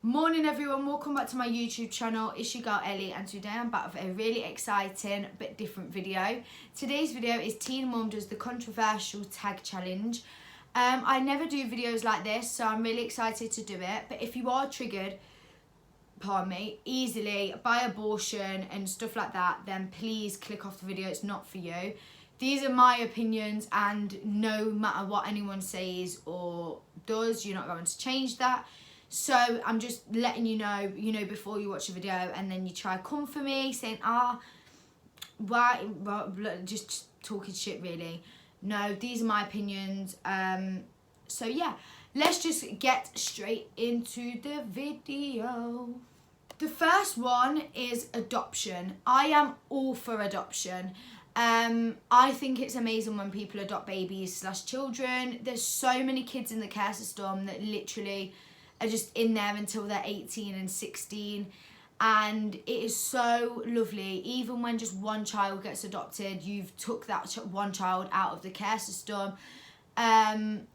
Morning everyone, welcome back to my YouTube channel. It's your girl Ellie, and today I'm back with a really exciting but different video. Today's video is Teen Mum does the controversial tag challenge. I never do videos like this, so I'm really excited to do it. But if you are triggered, pardon me, easily by abortion and stuff like that, then please click off the video. It's not for you. These are my opinions, and no matter what anyone says or does, you're not going to change that. So I'm just letting you know, before you watch the video, and then you try come for me saying, why, just talking shit really. No, these are my opinions. So yeah, let's just get straight into the video. The first one is adoption. I am all for adoption. I think it's amazing when people adopt babies / children. There's so many kids in the care system that literally are just in there until they're 18 and 16, and it is so lovely. Even when just one child gets adopted, you've took that one child out of the care system, and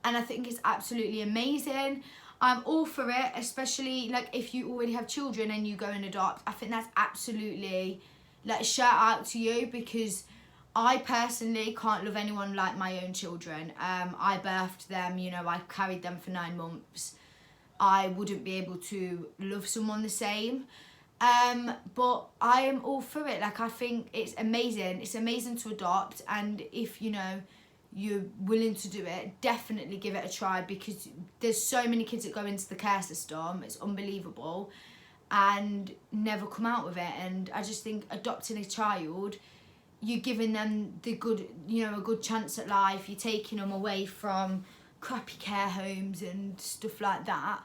I think it's absolutely amazing. I'm all for it, especially like if you already have children and you go and adopt. I think that's absolutely, like, shout out to you, because I personally can't love anyone like my own children. I birthed them, I carried them for 9 months. I wouldn't be able to love someone the same. But I am all for it. Like, I think it's amazing. It's amazing to adopt, and if you're willing to do it, definitely give it a try, because there's so many kids that go into the care system. It's unbelievable, and never come out with it. And I just think adopting a child, you're giving them the good, a good chance at life. You're taking them away from crappy care homes and stuff like that.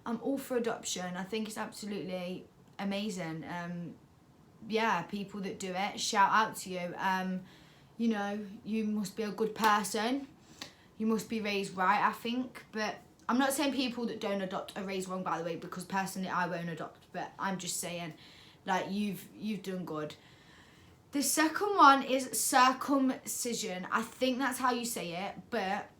I'm all for adoption. I think it's absolutely amazing. Yeah, people that do it, shout out to you. You must be a good person. You must be raised right, I think. But I'm not saying people that don't adopt are raised wrong, by the way, because personally I won't adopt. But I'm just saying, like, you've done good. The second one is circumcision. I think that's how you say it, but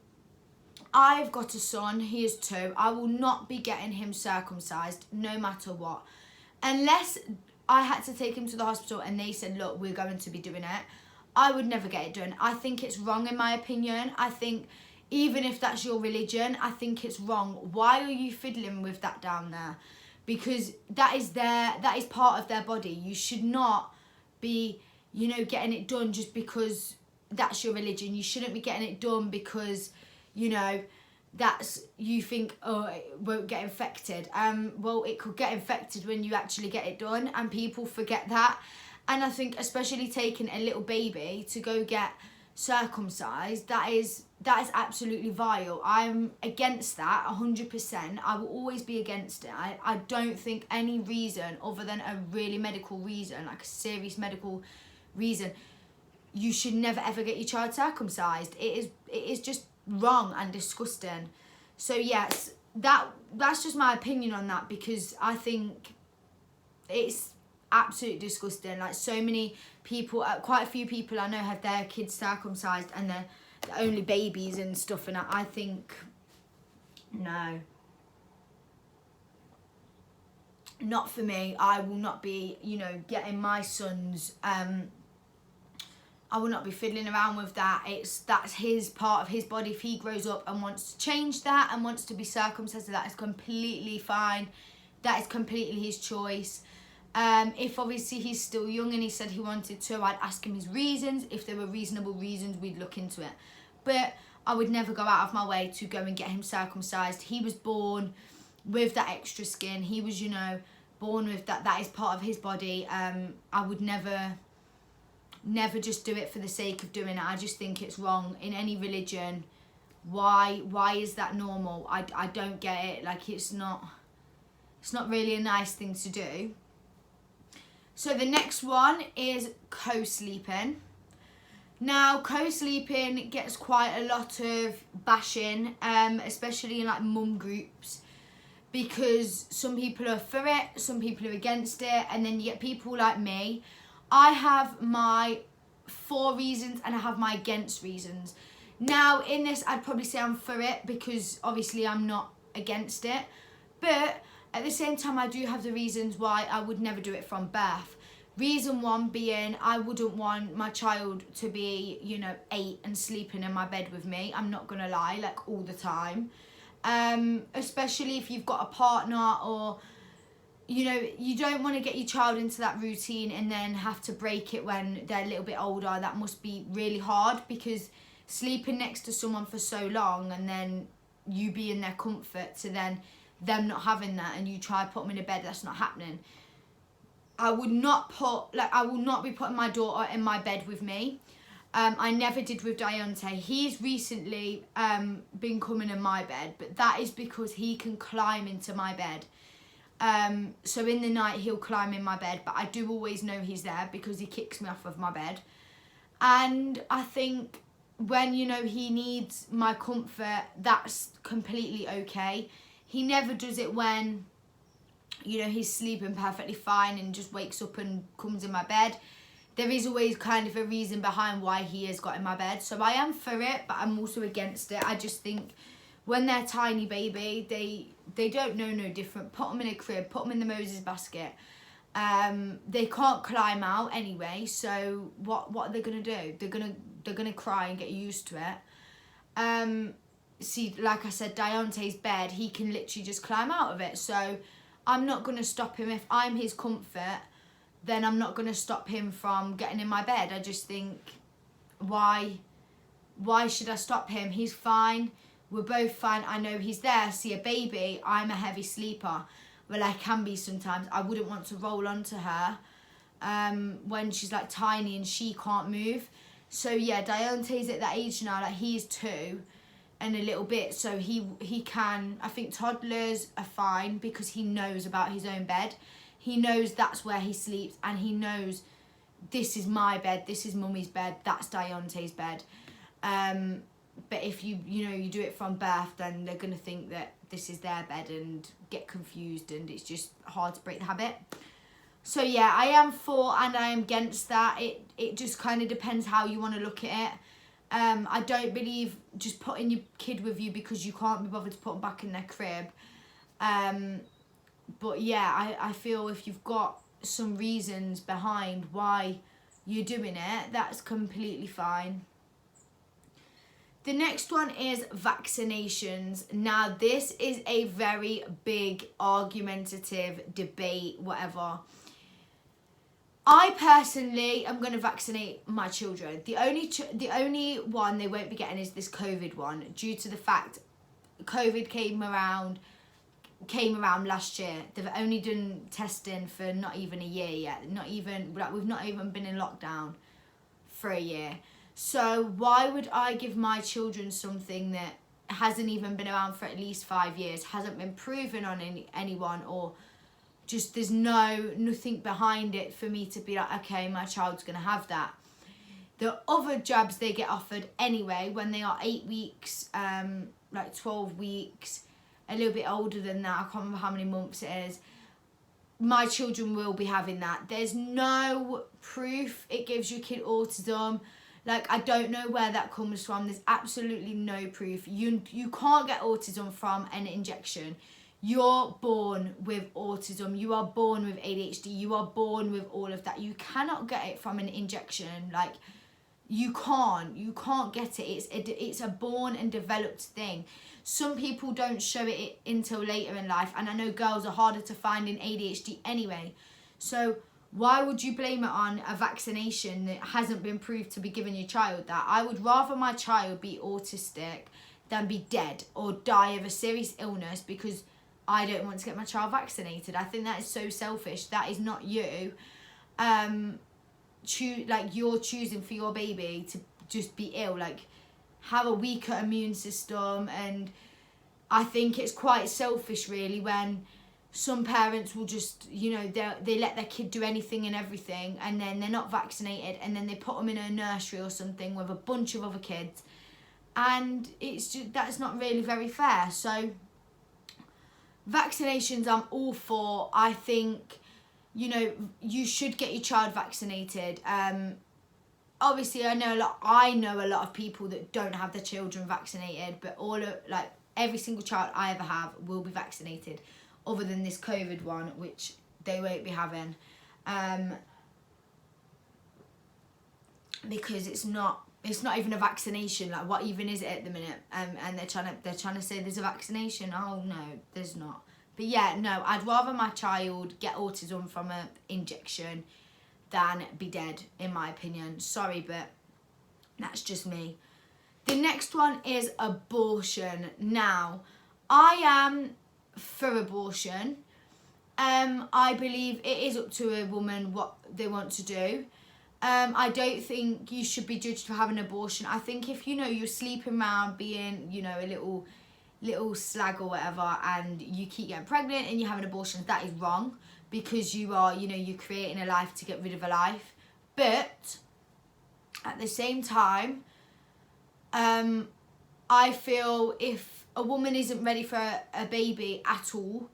I've got a son, he is 2. I will not be getting him circumcised no matter what. Unless I had to take him to the hospital and they said, look, we're going to be doing it, I would never get it done. I think it's wrong, in my opinion. I think even if that's your religion, I think it's wrong. Why are you fiddling with that down there? Because that is part of their body. You should not be, getting it done just because that's your religion. You shouldn't be getting it done because you think, oh, it won't get infected. Well, it could get infected when you actually get it done, and people forget that. And I think especially taking a little baby to go get circumcised, that is absolutely vile. I'm against that 100%. I will always be against it. I don't think any reason other than a really medical reason, like a serious medical reason, you should never ever get your child circumcised. It is just wrong and disgusting. So yes, that's just my opinion on that, because I think it's absolutely disgusting. Like, so many people, quite a few people I know have their kids circumcised, and they're only babies and stuff, and I think no, not for me. I will not be getting my son's I will not be fiddling around with that. That's his part of his body. If he grows up and wants to change that and wants to be circumcised, that is completely fine. That is completely his choice. If obviously he's still young and he said he wanted to, I'd ask him his reasons. If there were reasonable reasons, we'd look into it. But I would never go out of my way to go and get him circumcised. He was born with that extra skin. He was, born with that. That is part of his body. I would never just do it for the sake of doing it. I just think it's wrong in any religion. Why is that normal? I don't get it. Like, it's not really a nice thing to do. So the next one is co-sleeping. Now, co-sleeping gets quite a lot of bashing, especially in like mum groups, because some people are for it, some people are against it, and then you get people like me. I have my for reasons and I have my against reasons. Now, in this, I'd probably say I'm for it, because obviously I'm not against it. But At the same time, I do have the reasons why I would never do it from birth. Reason one being, I wouldn't want my child to be, 8 and sleeping in my bed with me. I'm not going to lie, like all the time. Especially if you've got a partner, or, you don't want to get your child into that routine and then have to break it when they're a little bit older. That must be really hard, because sleeping next to someone for so long and then you be in their comfort to then them not having that, and you try to put them in a bed, that's not happening. I will not be putting my daughter in my bed with me. I never did with Deontay. He's recently been coming in my bed, but that is because he can climb into my bed. So in the night he'll climb in my bed, but I do always know he's there because he kicks me off of my bed. And I think when, he needs my comfort, that's completely okay. He never does it when, he's sleeping perfectly fine and just wakes up and comes in my bed. There is always kind of a reason behind why he has got in my bed. So I am for it, but I'm also against it. I just think when they're tiny baby, they don't know no different. Put them in a crib, put them in the Moses basket. They can't climb out anyway, so what are they going to do? They're gonna cry and get used to it. See, like I said, Deontay's bed, he can literally just climb out of it. So I'm not going to stop him. If I'm his comfort, then I'm not going to stop him from getting in my bed. I just think, why should I stop him? He's fine. We're both fine. I know he's there. See, a baby, I'm a heavy sleeper. Well, I can be sometimes. I wouldn't want to roll onto her when she's like tiny and she can't move. So yeah, Deontay's at that age now, like he's 2 and a little bit, so he can, I think toddlers are fine because he knows about his own bed. He knows that's where he sleeps, and he knows this is my bed, this is mummy's bed, that's Deontay's bed. But if you do it from birth, then they're going to think that this is their bed and get confused, and it's just hard to break the habit. So yeah, I am for and I am against that. It just kind of depends how you want to look at it. I don't believe just putting your kid with you because you can't be bothered to put them back in their crib. But yeah, I feel if you've got some reasons behind why you're doing it, that's completely fine. The next one is vaccinations. Now, this is a very big argumentative debate, whatever. I personally am going to vaccinate my children. The only one they won't be getting is this COVID one, due to the fact COVID came around last year. They've only done testing for not even a year yet. We've not even been in lockdown for a year. So why would I give my children something that hasn't even been around for at least 5 years, hasn't been proven on anyone, or just there's nothing behind it for me to be like, okay, my child's going to have that. The other jabs they get offered anyway when they are 8 weeks, like 12 weeks, a little bit older than that, I can't remember how many months it is, my children will be having that. There's no proof it gives your kid autism. Like, I don't know where that comes from. There's absolutely no proof. You can't get autism from an injection. You're born with autism. You are born with ADHD. You are born with all of that. You cannot get it from an injection. Like, you can't get it. It's a born and developed thing. Some people don't show it until later in life, and I know girls are harder to find in ADHD anyway. So why would you blame it on a vaccination that hasn't been proved to be giving your child that? I would rather my child be autistic than be dead or die of a serious illness because I don't want to get my child vaccinated. I think that is so selfish. That is not you. You're choosing for your baby to just be ill, like have a weaker immune system. And I think it's quite selfish really when some parents will just, they let their kid do anything and everything, and then they're not vaccinated, and then they put them in a nursery or something with a bunch of other kids, and that's not really very fair. So vaccinations I'm all for. I think, you should get your child vaccinated. Obviously I know a lot of people that don't have their children vaccinated, but every single child I ever have will be vaccinated. other than this COVID one, which they won't be having, because it's not even a vaccination. Like, what even is it at the minute? And they're trying to say there's a vaccination. Oh no, there's not. But yeah, no, I'd rather my child get autism from an injection than be dead, in my opinion. Sorry, but that's just me. The next one is abortion. Now, I am for abortion. I believe it is up to a woman what they want to do. I don't think you should be judged for having an abortion. I think if, you're sleeping around being, a little slag or whatever, and you keep getting pregnant and you have an abortion, that is wrong, because you are, you're creating a life to get rid of a life. But at the same time, I feel if a woman isn't ready for a baby at all,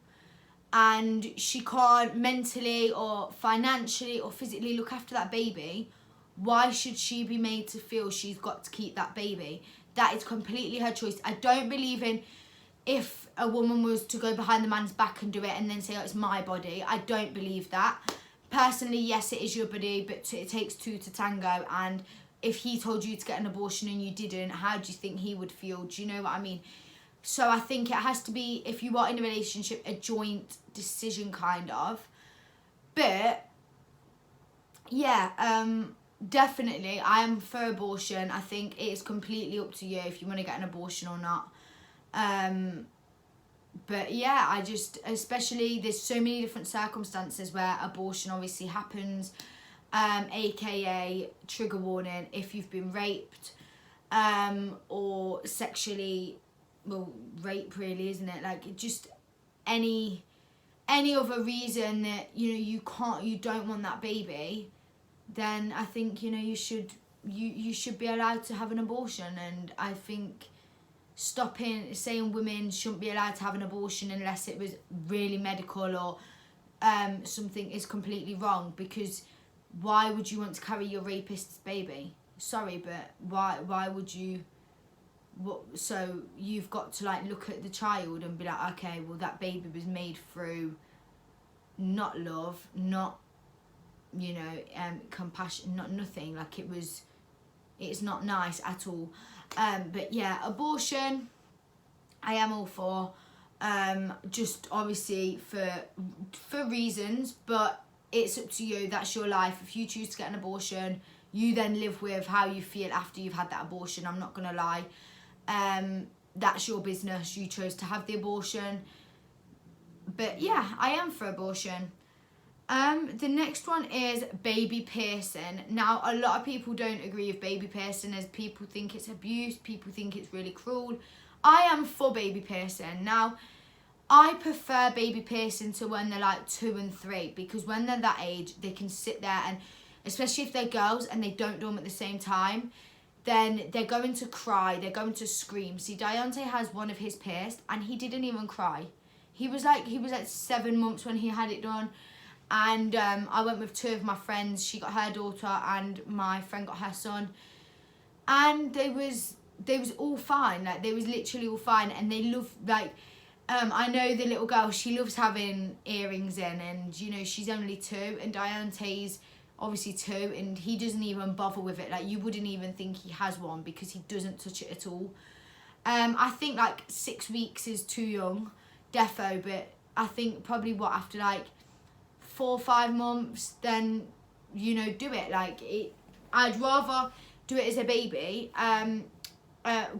and she can't mentally or financially or physically look after that baby, why should she be made to feel she's got to keep that baby? That is completely her choice. I don't believe in, if a woman was to go behind the man's back and do it and then say, oh, it's my body. I don't believe that. Personally, yes, it is your body, but it takes two to tango. And if he told you to get an abortion and you didn't, how do you think he would feel? Do you know what I mean? So I think it has to be, if you are in a relationship, a joint decision kind of. But yeah, definitely I am for abortion. I think it is completely up to you if you want to get an abortion or not. But yeah, I just, especially there's so many different circumstances where abortion obviously happens, aka trigger warning if you've been raped, or sexually, well, rape really, isn't it? Like, just any other reason that you don't want that baby, then I think you should be allowed to have an abortion. And I think saying women shouldn't be allowed to have an abortion unless it was really medical or something is completely wrong, because why would you want to carry your rapist's baby? Sorry, but why would you? So you've got to look at the child and be like, okay, well, that baby was made through not love, not compassion, not nothing. Like, it's not nice at all. But yeah, abortion, I am all for. Just obviously for reasons, but it's up to you. That's your life. If you choose to get an abortion, you then live with how you feel after you've had that abortion. I'm not gonna lie. That's your business. You chose to have the abortion. But yeah, I am for abortion. The next one is baby piercing. Now, a lot of people don't agree with baby piercing, as people think it's abuse, people think it's really cruel. I am for baby piercing. Now, I prefer baby piercing to when they're 2 and 3, because when they're that age, they can sit there, and especially if they're girls and they don't do them at the same time, then they're going to cry, they're going to scream. See, Deontay has one of his pierced and he didn't even cry. He was 7 months when he had it done. And I went with 2 of my friends. She got her daughter and my friend got her son. And they was all fine. They was literally all fine. And they love, I know the little girl, she loves having earrings in. And, she's only 2. And Deontay's obviously 2. And he doesn't even bother with it. You wouldn't even think he has one, because he doesn't touch it at all. I think 6 weeks is too young, defo. But I think probably after 4 or 5 months, then do it. I'd rather do it as a baby,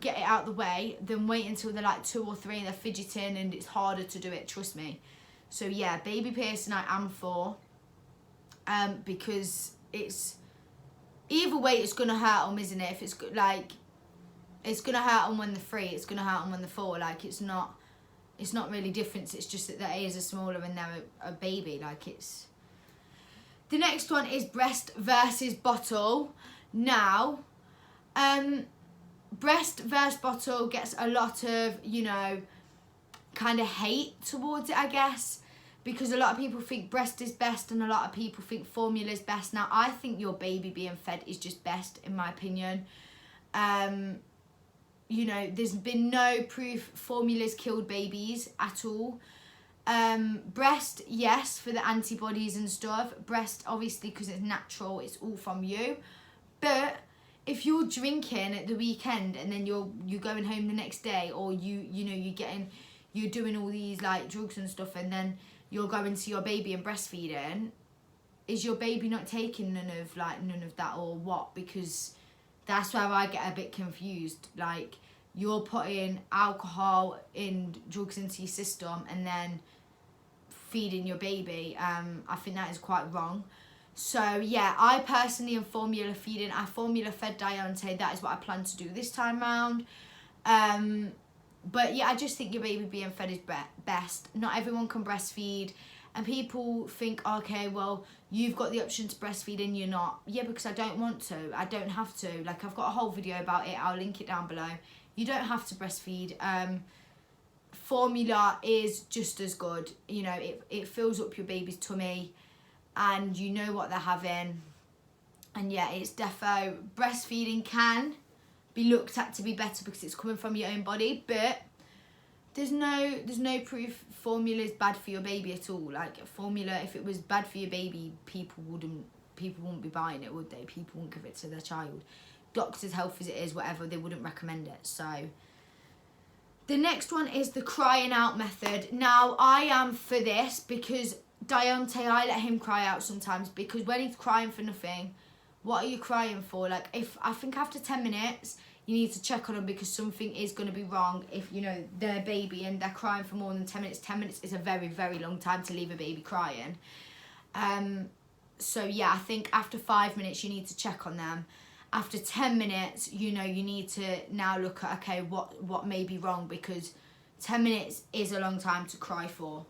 get it out the way, than wait until they're 2 or 3 and they're fidgeting and it's harder to do it, trust me. So yeah, baby piercing I am for, because it's either way it's gonna hurt them, isn't it? If it's it's gonna hurt them when they're 3, it's gonna hurt them when they're 4. It's not really different. It's just that their ears are smaller and they're a baby. The next one is breast versus bottle. Now, breast versus bottle gets a lot of, kind of hate towards it, I guess, because a lot of people think breast is best and a lot of people think formula is best. Now, I think your baby being fed is just best, in my opinion. There's been no proof formulas killed babies at all. Breast, yes, for the antibodies and stuff. Breast, obviously, because it's natural, it's all from you. But if you're drinking at the weekend and then you're going home the next day, or you're doing all these like drugs and stuff, and then you're going to your baby and breastfeeding, is your baby not taking none of that or what? Because that's where I get a bit confused. Like, you're putting alcohol in drugs into your system and then feeding your baby. I think that is quite wrong. So yeah, I personally am formula feeding. I formula fed Deontay. That is what I plan to do this time round. But yeah, I just think your baby being fed is best. Not everyone can breastfeed, and people think, okay, well, you've got the option to breastfeed and you're not. Yeah, because I don't want to. I don't have to. Like, I've got a whole video about it. I'll link it down below. You don't have to breastfeed. Formula is just as good. You know, it fills up your baby's tummy, and you know what they're having. And yeah, it's defo. Breastfeeding can be looked at to be better because it's coming from your own body, but there's no proof formula is bad for your baby at all. Like, formula, if it was bad for your baby, people wouldn't be buying it, would they? People wouldn't give it to their child. Doctors, health as it is, whatever, they wouldn't recommend it. So the next one is the crying out method. Now, I am for this because Deontay, I let him cry out sometimes, because when he's crying for nothing, what are you crying for? Like, if I think after 10 minutes, you need to check on them, because something is going to be wrong. If, you know, they're a baby and they're crying for more than 10 minutes, 10 minutes is a very, very long time to leave a baby crying. So yeah, I think after 5 minutes, you need to check on them. After 10 minutes, you know, you need to now look at, okay, what may be wrong, because 10 minutes is a long time to cry for.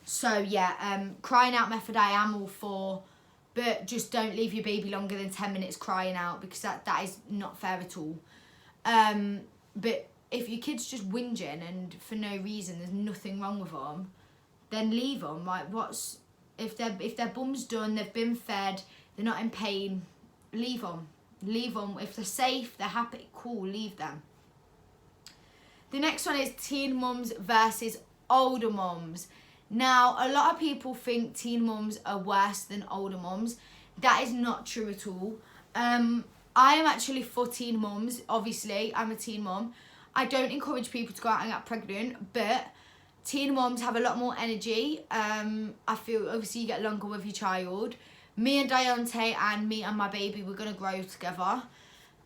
So yeah, crying out method I am all for, but just don't leave your baby longer than 10 minutes crying out, because that is not fair at all. But if your kid's just whinging and for no reason, there's nothing wrong with them, then leave them. Like, if their bum's done, they've been fed, they're not in pain, leave them. Leave them. If they're safe, they're happy, cool, leave them. The next one is teen mums versus older mums. Now, a lot of people think teen mums are worse than older mums. That is not true at all. I am actually for teen mums. Obviously, I'm a teen mum. I don't encourage people to go out and get pregnant, but teen mums have a lot more energy. I feel, obviously, you get longer with your child. Me and Deontay and me and my baby, we're going to grow together.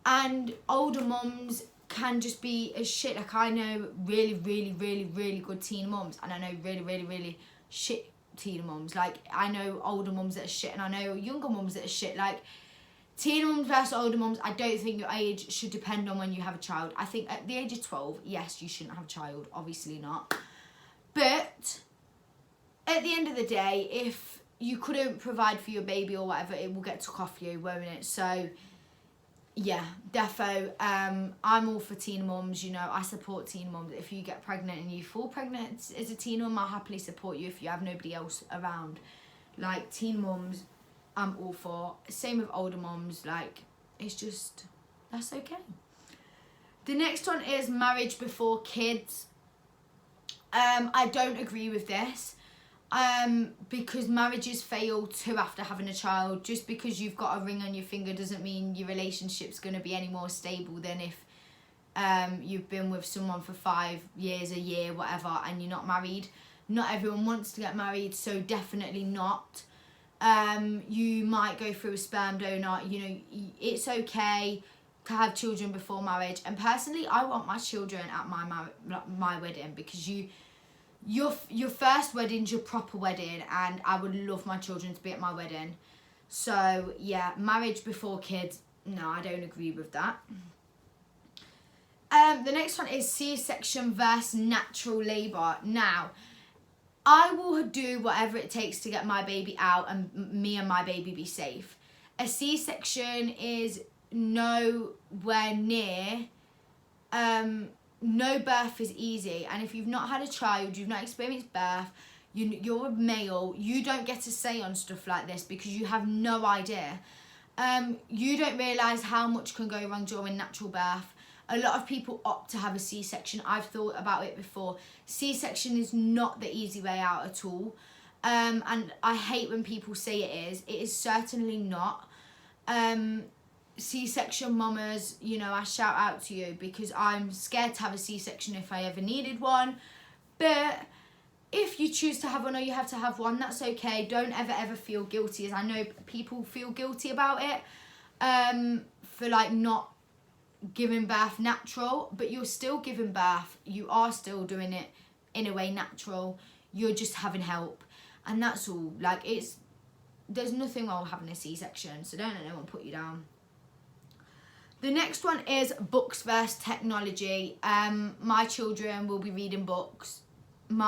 And older mums can just be as shit. Like, I know really, really, really, really good teen mums, and I know really, really, really shit teen mums. Like, I know older mums that are shit, and I know younger mums that are shit. Like, teen mums versus older mums, I don't think your age should depend on when you have a child. I think at the age of 12, yes, you shouldn't have a child. Obviously not. But at the end of the day, if you couldn't provide for your baby or whatever, it will get took off you, won't it? So yeah, defo. I'm all for teen mums. You know, I support teen mums. If you get pregnant and you fall pregnant as a teen mum, I'll happily support you if you have nobody else around. Like, teen mums, I'm all for. Same with older mums. Like, it's just, that's okay. The next one is marriage before kids. I don't agree with this. Because marriages fail too after having a child. Just because you've got a ring on your finger doesn't mean your relationship's going to be any more stable than if you've been with someone for 5 years, a year, whatever, and you're not married. Not everyone wants to get married, so definitely not. You might go through a sperm donor. You know, it's okay to have children before marriage. And personally, I want my children at my wedding, because your first wedding's your proper wedding, and I would love my children to be at my wedding. So yeah, marriage before kids, no, I don't agree with that. The next one is C-section versus natural labour. Now, I will do whatever it takes to get my baby out and me and my baby be safe. A C-section is nowhere near, no birth is easy, and if you've not had a child, you've not experienced birth, you're a male, you don't get to say on stuff like this because you have no idea. You don't realise how much can go wrong during natural birth. A lot of people opt to have a C-section. I've thought about it before. C-section is not the easy way out at all. And I hate when people say it is. It is certainly not. C-section mamas, you know, I shout out to you, because I'm scared to have a C-section if I ever needed one. But if you choose to have one, or you have to have one, that's okay. Don't ever feel guilty, as I know people feel guilty about it, for like not giving birth natural. But you're still giving birth. You are still doing it in a way natural. You're just having help, and that's all. Like, there's nothing wrong with having a C-section, so don't let anyone put you down. The next one is books versus technology. My children will be reading books. When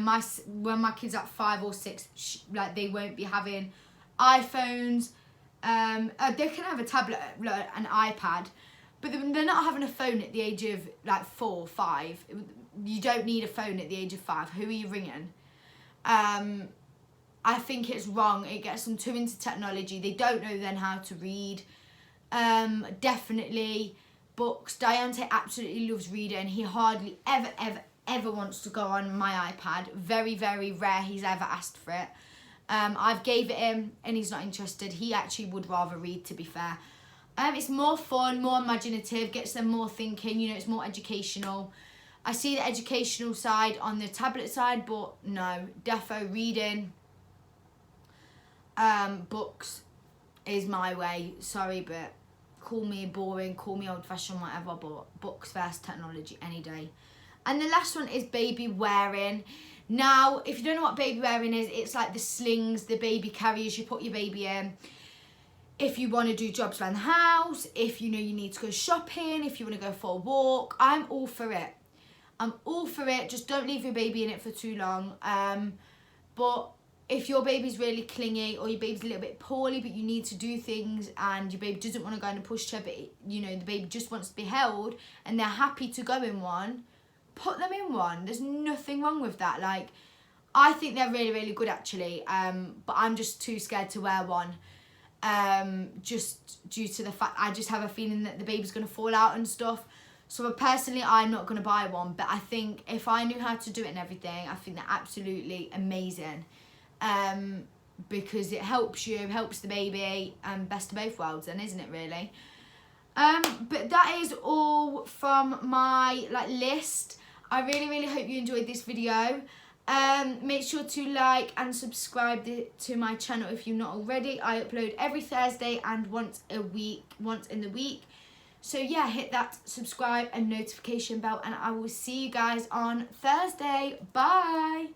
my kids are 5 or 6, like, they won't be having iPhones. They can have a tablet, like an iPad, but they're not having a phone at the age of like 4 or 5. You don't need a phone at the age of 5. Who are you ringing? I think it's wrong. It gets them too into technology. They don't know then how to read. Definitely books. Diante absolutely loves reading. He hardly ever wants to go on my iPad. Very rare he's ever asked for it. I've gave it him and he's not interested. He actually would rather read, to be fair. It's more fun, more imaginative, gets them more thinking, you know, it's more educational. I see the educational side on the tablet side, but no, defo reading, books is my way. Sorry, but call me boring, call me old-fashioned, whatever, but books versus technology any day. And the last one is baby wearing. Now, if you don't know what baby wearing is, it's like the slings, the baby carriers you put your baby in. If you want to do jobs around the house, if you know you need to go shopping, if you want to go for a walk, I'm all for it. I'm all for it. Just don't leave your baby in it for too long. But if your baby's really clingy, or your baby's a little bit poorly, but you need to do things, and your baby doesn't want to go in a pushchair, but you know the baby just wants to be held, and they're happy to go in one, put them in one. There's nothing wrong with that. Like, I think they're really good actually. But I'm just too scared to wear one. Just due to the fact I just have a feeling that the baby's going to fall out and stuff. So personally, I'm not going to buy one. But I think if I knew how to do it and everything, I think they're absolutely amazing. Because it helps you, helps the baby, best of both worlds then, isn't it really? But that is all from my list. I really hope you enjoyed this video. Make sure to like and subscribe to my channel if you're not already. I upload every Thursday and once in the week. So yeah, hit that subscribe and notification bell, and I will see you guys on Thursday. Bye.